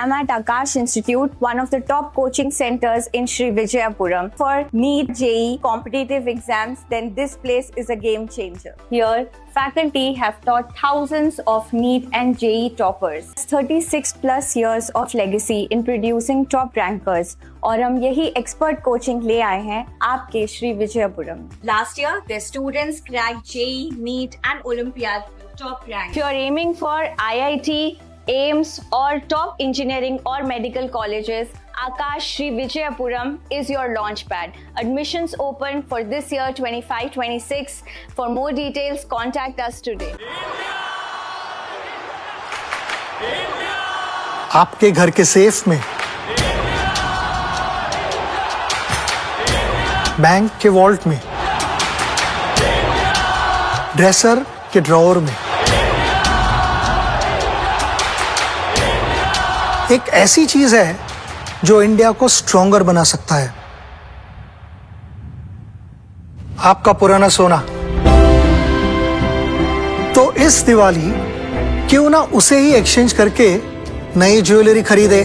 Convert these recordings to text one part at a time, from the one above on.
I'm at Akash Institute, one of the top coaching centers in Sri Vijayapuram. For NEET JEE competitive exams, then this place is a game changer. Here, faculty have taught thousands of NEET and JEE toppers. 36 plus years of legacy in producing top rankers. और हम यही expert coaching ले आए हैं आपके Shri Vijayapuram. Last year, their students cracked JEE, NEET and Olympiad top rank. If you are aiming for IIT, AIMS or top engineering or medical colleges, Akash Sri Vijayapuram is your launchpad. Admissions open for this year 25-26. For more details, contact us today. आपके घर के safe में, bank के vault में, dresser के drawer में, एक ऐसी चीज है जो इंडिया को स्ट्रॉन्गर बना सकता है. आपका पुराना सोना. तो इस दिवाली क्यों ना उसे ही एक्सचेंज करके नई ज्वेलरी खरीदे.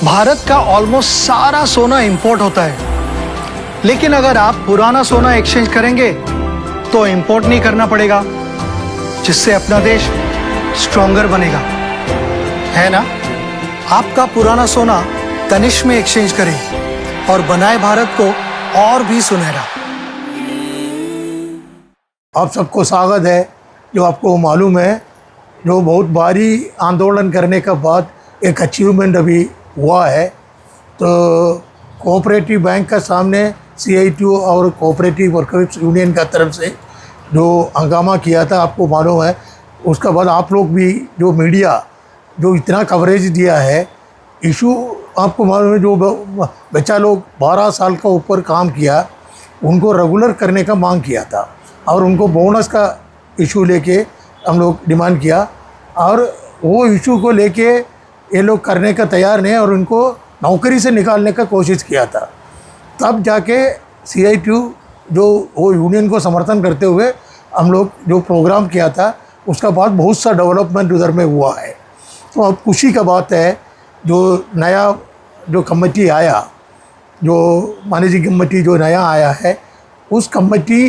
भारत का ऑलमोस्ट सारा सोना इंपोर्ट होता है, लेकिन अगर आप पुराना सोना एक्सचेंज करेंगे तो इंपोर्ट नहीं करना पड़ेगा, जिससे अपना देश स्ट्रॉन्गर बनेगा, है ना. आपका पुराना सोना तनिष्क में एक्सचेंज करें और बनाए भारत को और भी सुनहरा. आप सबको स्वागत है. जो आपको मालूम है, जो बहुत भारी आंदोलन करने के बाद एक अचीवमेंट अभी हुआ है. तो कोऑपरेटिव बैंक का सामने CITU और कोऑपरेटिव वर्कर्स यूनियन का तरफ से जो हंगामा किया था, आपको मालूम है. उसके बाद आप लोग भी जो मीडिया जो इतना कवरेज दिया है, इशू आपको मालूम है. जो बच्चा लोग 12 साल का ऊपर काम किया, उनको रेगुलर करने का मांग किया था और उनको बोनस का इशू लेके हम लोग डिमांड किया, और वो इशू को लेके ये लोग करने का तैयार नहीं और उनको नौकरी से निकालने का कोशिश किया था. तब जाके CITU जो वो यूनियन को समर्थन करते हुए हम लोग जो प्रोग्राम किया था, उसका बाद बहुत सा डेवलपमेंट उधर में हुआ है. तो अब खुशी का बात है, जो नया जो कमेटी आया, जो मैनेजिंग कमेटी जो नया आया है, उस कमेटी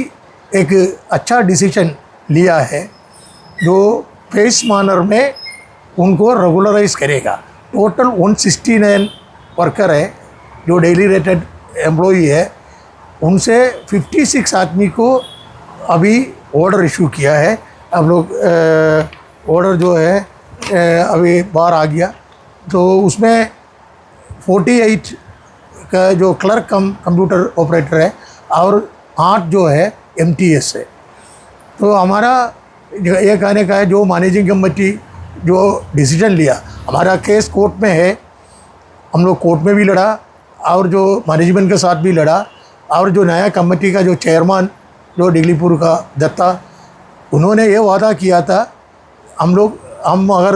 एक अच्छा डिसीजन लिया है, जो फेस मैनर में उनको रेगुलराइज करेगा. टोटल 169 वर्कर है जो डेली रेटेड एम्प्लॉई है. उनसे 56 आदमी को अभी ऑर्डर इशू किया है. हम लोग ऑर्डर जो है अभी बाहर आ गया. तो उसमें 48 का जो क्लर्क कंप्यूटर ऑपरेटर है और 8 जो है MTS है. तो हमारा ये कहने का है, जो मैनेजिंग कमेटी जो डिसीजन लिया, हमारा केस कोर्ट में है. हम लोग कोर्ट में भी लड़ा और जो मैनेजमेंट के साथ भी लड़ा, और जो नया कमेटी का जो चेयरमैन जो डिगलीपुर का दत्ता, उन्होंने ये वादा किया था, हम अगर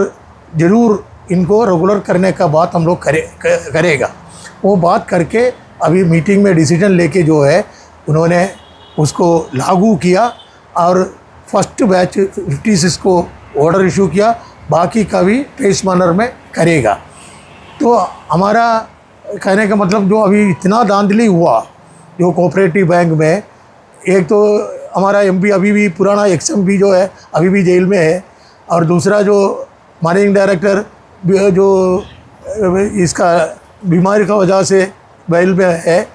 ज़रूर इनको रेगुलर करने का बात हम लोग करेगा. वो बात करके अभी मीटिंग में डिसीजन लेके जो है उन्होंने उसको लागू किया और फर्स्ट बैच 56 को ऑर्डर इशू किया, बाकी का भी फेस मैनर में करेगा. तो हमारा कहने का मतलब, जो अभी इतना धांधली हुआ जो कोऑपरेटिव बैंक में, एक तो हमारा MP अभी भी पुराना XMP जो है अभी भी जेल में है, और दूसरा जो मैनेजिंग डायरेक्टर जो इसका बीमारी का वजह से जेल में है.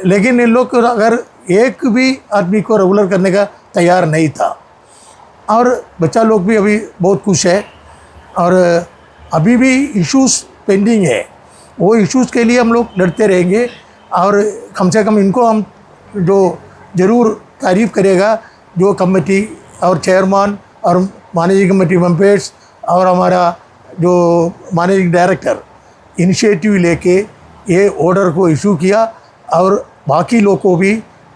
लेकिन इन लोग अगर एक भी आदमी को रेगुलर करने का तैयार नहीं था, और बच्चा लोग भी अभी बहुत खुश है, और अभी भी इश्यूज़ पेंडिंग है. वो इश्यूज़ के लिए हम लोग लड़ते रहेंगे, और कम से कम इनको हम जो ज़रूर तारीफ़ करेगा जो कमेटी और चेयरमैन और मैनेजिंग कमेटी मेंबर्स और हमारा जो मैनेजिंग डायरेक्टर इनिशिएटिव लेके ये ऑर्डर को इशू किया, और बाकी लोग को भी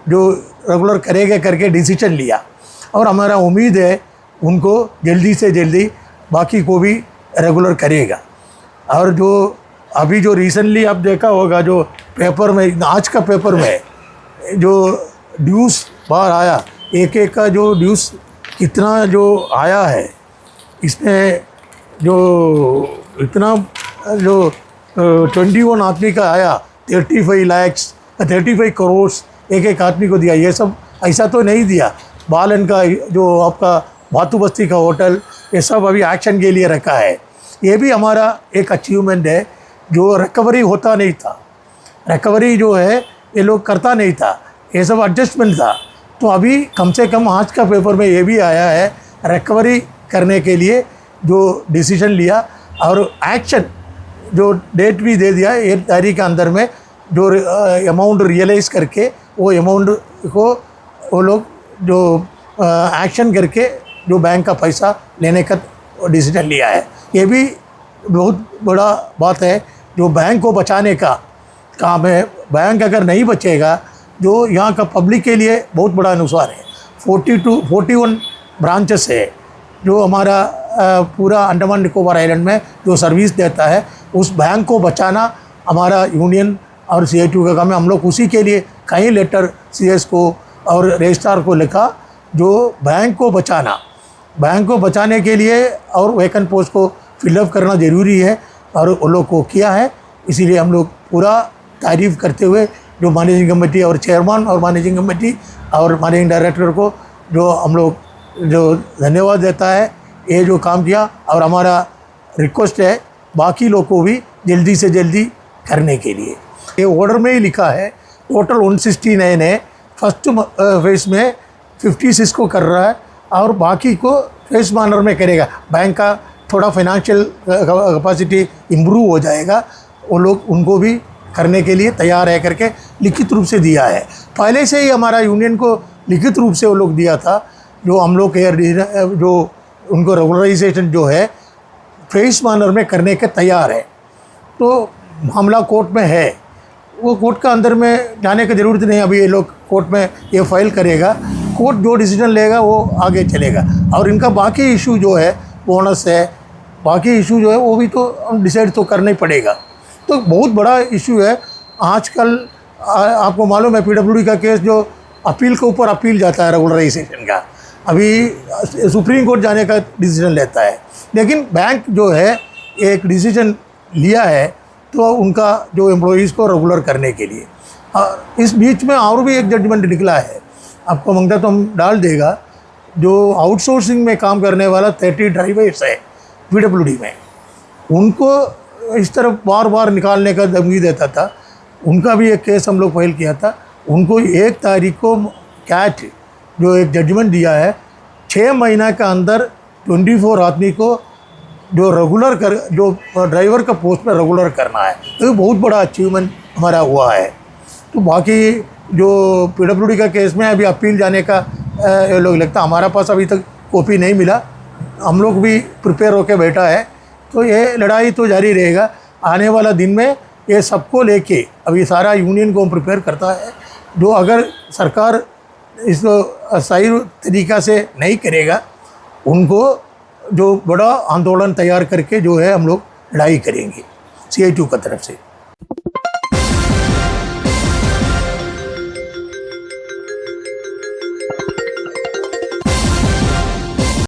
जो रेगुलर करेगा करके डिसीजन लिया. और हमारा उम्मीद है उनको जल्दी से जल्दी बाकी को भी रेगुलर करेगा. और जो अभी जो रिसेंटली आप देखा होगा, जो पेपर में, आज का पेपर में जो ड्यूस बाहर आया, एक का जो ड्यूस कितना जो आया है, इसमें जो इतना जो 21 आदमी का आया, 35 lakhs 35 करोड़ एक एक आदमी को दिया, ये सब ऐसा तो नहीं दिया। बालन का जो आपका भातू बस्ती का होटल, ये सब अभी एक्शन के लिए रखा है। ये भी हमारा एक अचीवमेंट है। जो रिकवरी होता नहीं था, रिकवरी जो है ये लोग करता नहीं था, ये सब एडजस्टमेंट था। तो अभी कम से कम आज का पेपर में ये भी आया है, रिकवरी करने के लिए जो डिसीजन लिया और एक्शन जो डेट भी दे दिया, 1 तारीख के अंदर में जो अमाउंट रियलाइज़ करके वो अमाउंट को वो लोग जो एक्शन करके जो बैंक का पैसा लेने का डिसीजन लिया है। ये भी बहुत बड़ा बात है, जो बैंक को बचाने का काम है। बैंक अगर नहीं बचेगा, जो यहाँ का पब्लिक के लिए बहुत बड़ा नुकसान है। 41 ब्रांचेस है जो हमारा पूरा अंडमान निकोबार आइलैंड में जो सर्विस देता है, उस बैंक को बचाना हमारा यूनियन और CITU का काम है। हम लोग उसी के लिए कई लेटर CS को और रजिस्ट्रार को लिखा, जो बैंक को बचाना, बैंक को बचाने के लिए और वैकेंट पोस्ट को फिलअप करना ज़रूरी है और वो लोग को किया है। इसीलिए हम लोग पूरा तारीफ़ करते हुए जो मैनेजिंग कमेटी और चेयरमैन और मैनेजिंग कमेटी और मैनेजिंग डायरेक्टर को जो हम लोग जो धन्यवाद देता है, ये जो काम किया। और हमारा रिक्वेस्ट है बाकी लोग को भी जल्दी से जल्दी करने के लिए। ये ऑर्डर में ही लिखा है, टोटल 169 है, फर्स्ट फेज़ में 56 को कर रहा है और बाकी को फेस मैनर में करेगा। बैंक का थोड़ा फाइनेंशियल कैपेसिटी इम्प्रूव हो जाएगा, वो लोग उनको भी करने के लिए तैयार है करके लिखित रूप से दिया है। पहले से ही हमारा यूनियन को लिखित रूप से वो लोग दिया था, जो हम लोग जो उनको रेगुलराइजेशन जो है फेस मैनर में करने के तैयार है। तो मामला कोर्ट में है, वो कोर्ट का अंदर में जाने की ज़रूरत नहीं। अभी ये लोग कोर्ट में ये फाइल करेगा, कोर्ट जो डिसीजन लेगा वो आगे चलेगा। और इनका बाकी इशू जो है, बोनस है, बाकी इशू जो है वो भी तो हम डिसाइड तो करना ही पड़ेगा। तो बहुत बड़ा इशू है आजकल। आपको मालूम है PWD का केस जो अपील के ऊपर अपील जाता है रेगुलराइजेशन का, अभी सुप्रीम कोर्ट जाने का डिसीजन लेता है। लेकिन बैंक जो है एक डिसीजन लिया है तो उनका जो एम्प्लॉइज़ को रेगुलर करने के लिए। इस बीच में और भी एक जजमेंट निकला है, आपको मांगता तो हम डाल देगा। जो आउटसोर्सिंग में काम करने वाला 30 ड्राइवर्स है PWD में, उनको इस तरफ बार बार निकालने का धमकी देता था, उनका भी एक केस हम लोग फाइल किया था। उनको 1 तारीख को कैट जो एक जजमेंट दिया है, 6 महीना के अंदर 24 आदमी को जो रेगुलर कर, जो ड्राइवर का पोस्ट में रेगुलर करना है। तो बहुत बड़ा अचीवमेंट हमारा हुआ है। तो बाकी जो PWD का केस में अभी अपील जाने का ये लोग लगता, हमारा पास अभी तक कॉपी नहीं मिला, हम लोग भी प्रिपेयर होकर बैठा है। तो ये लड़ाई तो जारी रहेगा। आने वाला दिन में ये सबको लेके अभी सारा यूनियन को प्रिपेयर करता है। जो अगर सरकार इसको सही तरीक़ा से नहीं करेगा, उनको जो बड़ा आंदोलन तैयार करके जो है हम लोग लड़ाई करेंगे CITU की तरफ से।